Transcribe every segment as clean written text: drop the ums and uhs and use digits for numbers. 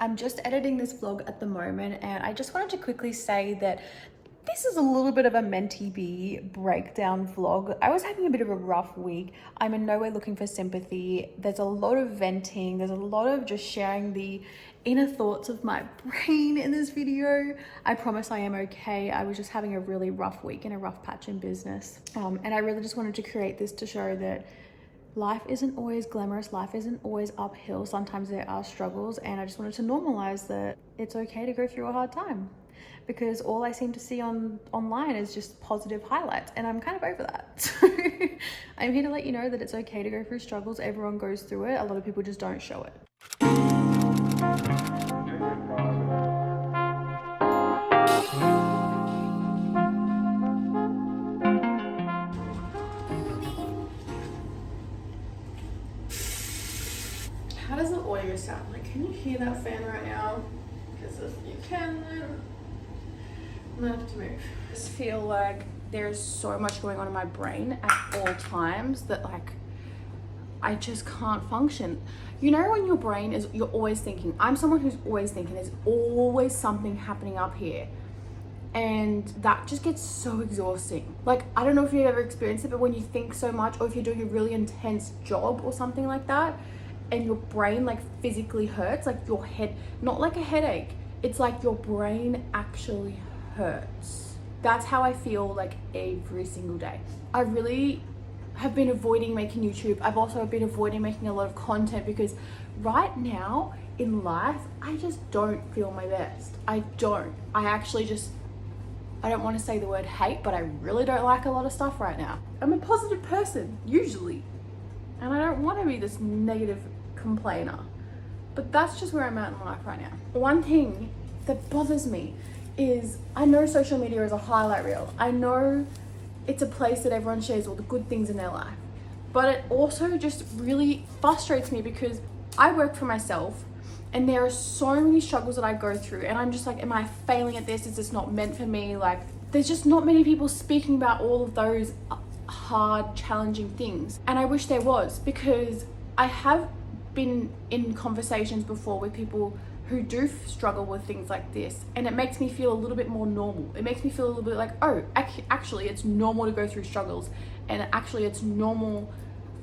I'm just editing this vlog at the moment, and I just wanted to quickly say that this is a little bit of a menty bee breakdown vlog. I was having a bit of a rough week. I'm in no way looking for sympathy. There's a lot of venting. There's a lot of just sharing the inner thoughts of my brain in this video. I promise I am okay. I was just having a really rough week and a rough patch in business. And I really just wanted to create this to show that life isn't always glamorous, life isn't always uphill. Sometimes there are struggles, and I just wanted to normalize that it's okay to go through a hard time, because all I seem to see online is just positive highlights, and I'm kind of over that. So I'm here to let you know that it's okay to go through struggles. Everyone goes through it. A lot of people just don't show it. How does the audio sound? Like, can you hear that fan right now? Because if you can, then I'm gonna have to move. I just feel like there's so much going on in my brain at all times that like I just can't function. You know, when your brain is, you're always thinking. I'm someone who's always thinking. There's always something happening up here. And that just gets so exhausting. Like, I don't know if you've ever experienced it, but when you think so much, or if you're doing a really intense job or something like that, and your brain like physically hurts, like your head, not like a headache, it's like your brain actually hurts. That's how I feel like every single day. I really have been avoiding making YouTube. I've also been avoiding making a lot of content because right now in life, I just don't feel my best. I don't want to say the word hate, but I really don't like a lot of stuff right now. I'm a positive person, usually, and I don't want to be this negative complainer, but that's just where I'm at in life right now. One thing that bothers me is, I know social media is a highlight reel. I know it's a place that everyone shares all the good things in their life, but it also just really frustrates me because I work for myself and there are so many struggles that I go through, and I'm just like, am I failing at this? Is this not meant for me? Like, there's just not many people speaking about all of those hard, challenging things. And I wish there was, because I have been in conversations before with people who do struggle with things like this, and it makes me feel a little bit more normal. It makes me feel a little bit like, oh, actually it's normal to go through struggles, and actually it's normal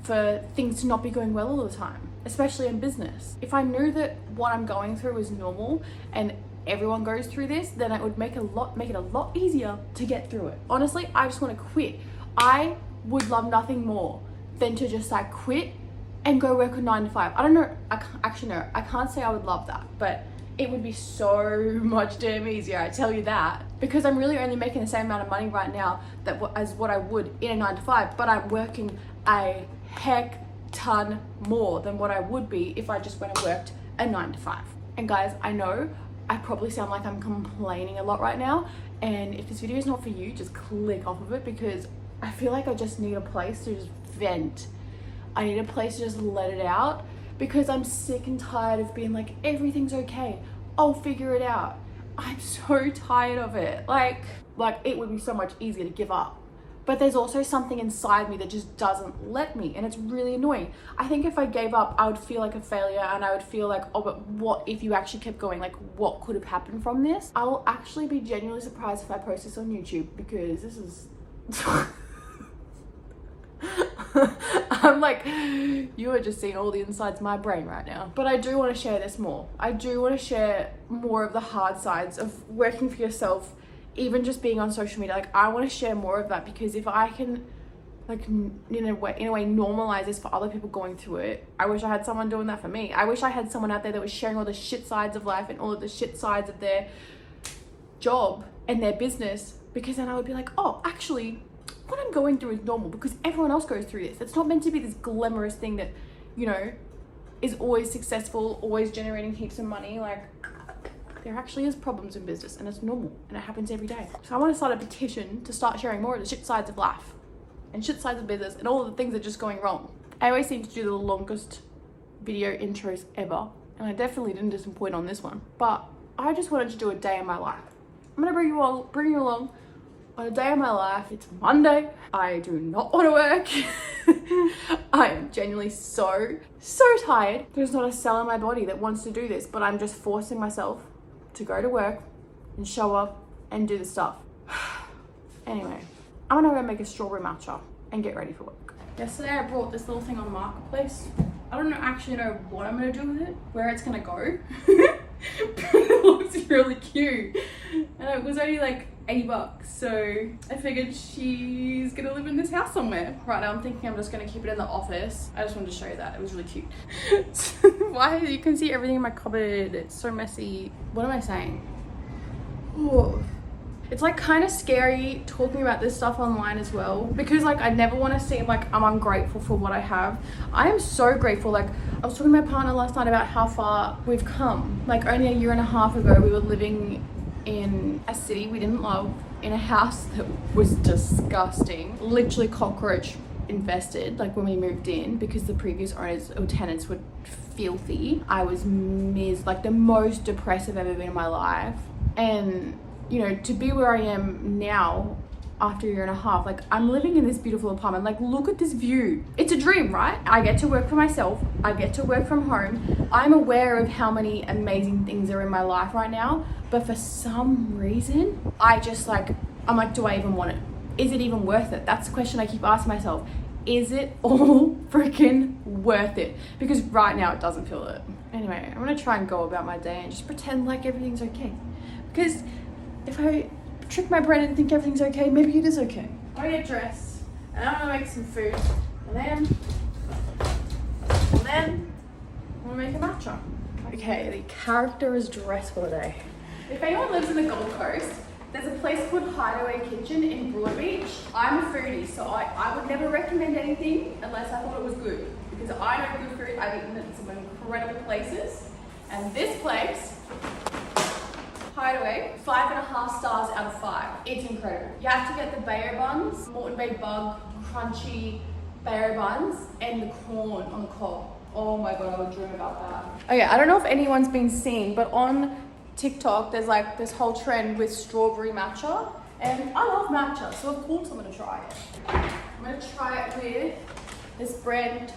for things to not be going well all the time, especially in business. If I knew that what I'm going through was normal and everyone goes through this, then it would make it a lot easier to get through it. Honestly, I just want to quit. I would love nothing more than to just like quit and go work a 9 to 5. I don't know, I can't say I would love that, but it would be so much damn easier, I tell you that. Because I'm really only making the same amount of money right now as what I would in a 9 to 5, but I'm working a heck ton more than what I would be if I just went and worked a 9 to 5. And guys, I know I probably sound like I'm complaining a lot right now, and if this video is not for you, just click off of it, because I feel like I just need a place to just vent. I need a place to just let it out, because I'm sick and tired of being like, everything's okay, I'll figure it out. I'm so tired of it. Like it would be so much easier to give up. But there's also something inside me that just doesn't let me, and it's really annoying. I think if I gave up, I would feel like a failure, and I would feel like, oh, but what if you actually kept going? Like, what could have happened from this? I will actually be genuinely surprised if I post this on YouTube, because this is... I'm like, you are just seeing all the insides of my brain right now. But I do want to share this more. I do want to share more of the hard sides of working for yourself, even just being on social media. Like, I want to share more of that, because if I can, like, in a way normalize this for other people going through it, I wish I had someone doing that for me. I wish I had someone out there that was sharing all the shit sides of life and all of the shit sides of their job and their business, because then I would be like, oh, actually, what I'm going through is normal, because everyone else goes through this. It's not meant to be this glamorous thing that, you know, is always successful, always generating heaps of money. Like, there actually is problems in business, and it's normal, and it happens every day. So I want to start a petition to start sharing more of the shit sides of life and shit sides of business and all of the things that are just going wrong. I always seem to do the longest video intros ever, and I definitely didn't disappoint on this one, but I just wanted to do a day in my life. I'm gonna bring you along On a day of my life, it's Monday. I do not want to work. I am genuinely so tired. There's not a cell in my body that wants to do this, but I'm just forcing myself to go to work and show up and do the stuff. Anyway, I'm gonna go make a strawberry matcha and get ready for work. Yesterday I brought this little thing on Marketplace. I don't actually know what I'm gonna do with it, where it's gonna go. But it looks really cute. And it was only like $80, so I figured she's gonna live in this house somewhere. Right now I'm thinking I'm just gonna keep it in the office. I just wanted to show you that, it was really cute. Why? You can see everything in my cupboard, it's so messy. What am I saying? Ooh. It's like kind of scary talking about this stuff online as well, because like I never want to seem like I'm ungrateful for what I have. I am so grateful. Like I was talking to my partner last night about how far we've come. Like only a year and a half ago we were living in a city we didn't love, in a house that was disgusting, literally cockroach infested, like when we moved in, because the previous owners or tenants were filthy. I was like the most depressed I've ever been in my life. And you know, to be where I am now after a year and a half, like I'm living in this beautiful apartment. Like look at this view. It's a dream, right? I get to work for myself. I get to work from home. I'm aware of how many amazing things are in my life right now, but for some reason, I'm like, do I even want it? Is it even worth it? That's the question I keep asking myself. Is it all freaking worth it? Because right now it doesn't feel it. Anyway, I'm gonna try and go about my day and just pretend like everything's okay. Because if I trick my brain and think everything's okay, maybe it is okay. I'm gonna get dressed and I'm gonna make some food and then I'm gonna make a matcha. Okay, the character is dressed for the day. If anyone lives in the Gold Coast, there's a place called Hideaway Kitchen in Broadbeach. I'm a foodie, so I would never recommend anything unless I thought it was good. Because I know good food, I've eaten at some incredible places. And this place, Hideaway, 5.5 stars out of 5. It's incredible. You have to get the Bayer buns, Morton Bay Bug, crunchy Bayer buns, and the corn on the cob. Oh my God, I would dream about that. Okay, I don't know if anyone's been seeing, but on TikTok, there's like this whole trend with strawberry matcha. And I love matcha, so of course I'm gonna try it. I'm gonna try it with this brand,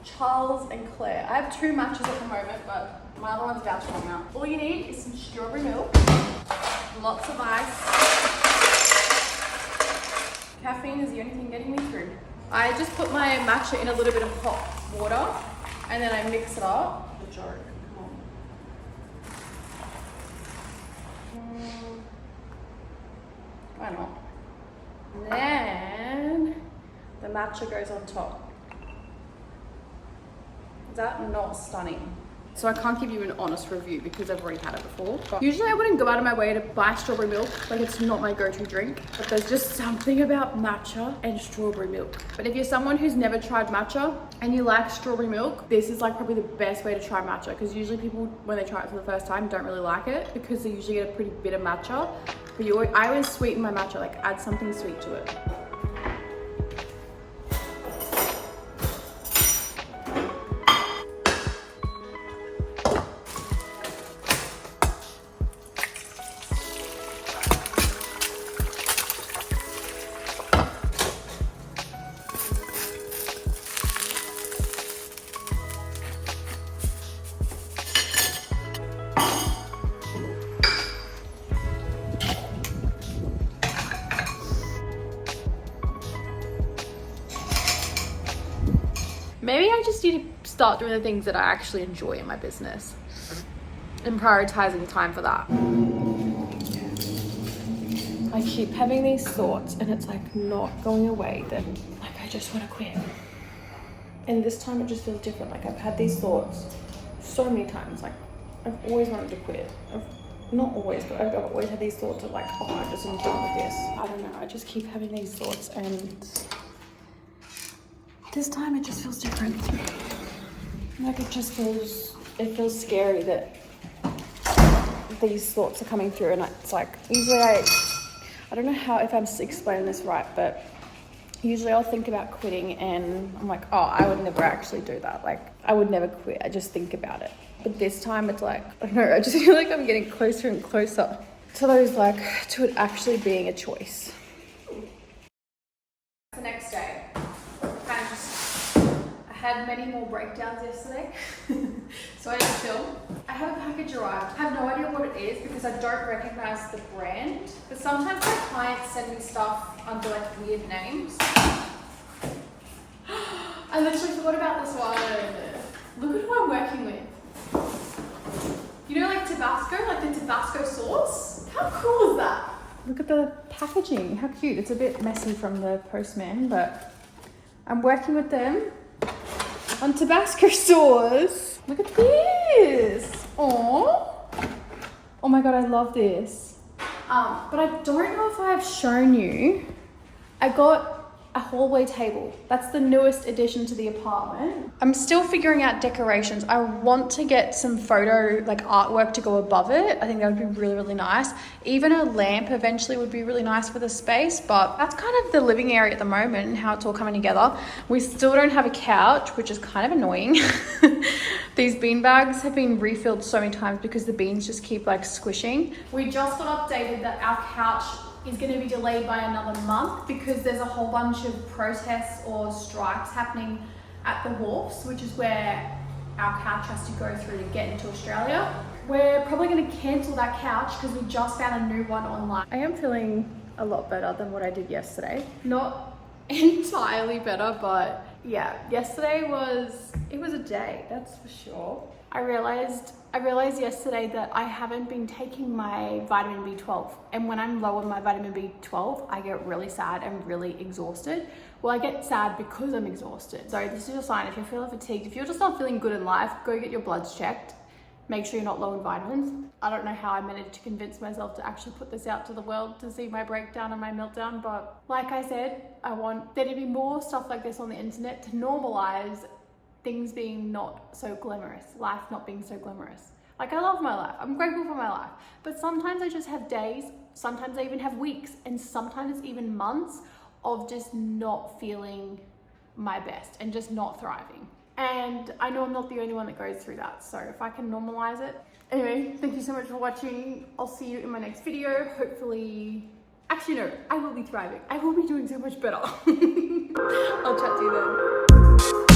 Charles and Claire. I have 2 matchas at the moment, but my other one's about to run out. All you need is some strawberry milk, lots of ice. Caffeine is the only thing getting me through. I just put my matcha in a little bit of hot water and then I mix it up. The joke, come on. Why not? And then the matcha goes on top. Is that not stunning? So I can't give you an honest review because I've already had it before. But usually I wouldn't go out of my way to buy strawberry milk. Like it's not my go-to drink, but there's just something about matcha and strawberry milk. But if you're someone who's never tried matcha and you like strawberry milk, this is like probably the best way to try matcha, because usually people, when they try it for the first time, don't really like it because they usually get a pretty bitter matcha. But I always sweeten my matcha, like add something sweet to it. Maybe I just need to start doing the things that I actually enjoy in my business and prioritizing time for that. I keep having these thoughts and it's like not going away, that like I just want to quit. And this time it just feels different. Like I've had these thoughts so many times. Like I've always wanted to quit. Not always, but I've always had these thoughts of like, oh, I just am done with this. I don't know, I just keep having these thoughts and this time it just feels different. Like it feels scary that these thoughts are coming through, and it's like, usually I don't know if I'm explaining this right, but usually I'll think about quitting and I'm like, oh, I would never actually do that. Like I would never quit, I just think about it. But this time it's like, I don't know, I just feel like I'm getting closer and closer to those, like, to it actually being a choice. many more breakdowns yesterday, so I didn't film. I have a package arrived. I have no idea what it is because I don't recognize the brand, but sometimes my clients send me stuff under like weird names. I literally forgot about this one. Look at who I'm working with. You know, like Tabasco, like the Tabasco sauce? How cool is that? Look at the packaging, how cute. It's a bit messy from the postman, but I'm working with them on Tabasco sauce. Look at this. Aww. Oh my God, I love this. But I don't know if I've shown you. I got a hallway table. That's the newest addition to the apartment. I'm still figuring out decorations. I want to get some photo, like artwork to go above it. I think that would be really, really nice. Even a lamp eventually would be really nice for the space, but that's kind of the living area at the moment and how it's all coming together. We still don't have a couch, which is kind of annoying. These bean bags have been refilled so many times because the beans just keep like squishing. We just got updated that our couch is going to be delayed by another month because there's a whole bunch of protests or strikes happening at the wharfs, which is where our couch has to go through to get into Australia. We're probably going to cancel that couch because we just found a new one online. I am feeling a lot better than what I did yesterday. Not entirely better, but yeah, yesterday was a day, that's for sure. I realized yesterday that I haven't been taking my vitamin B12, and when I'm low on my vitamin B12 I get really sad and really exhausted. Well, I get sad because I'm exhausted. So this is a sign. If you're feeling fatigued, if you're just not feeling good in life, go get your bloods checked. Make sure you're not low in vitamins. I don't know how I managed to convince myself to actually put this out to the world to see my breakdown and my meltdown, but like I said, I want there to be more stuff like this on the internet to normalize things being not so glamorous, life not being so glamorous. Like, I love my life, I'm grateful for my life, but sometimes I just have days, sometimes I even have weeks, and sometimes even months of just not feeling my best and just not thriving. And I know I'm not the only one that goes through that, so if I can normalize it. Anyway, thank you so much for watching. I'll see you in my next video. Hopefully, actually no, I will be thriving. I will be doing so much better. I'll chat to you then.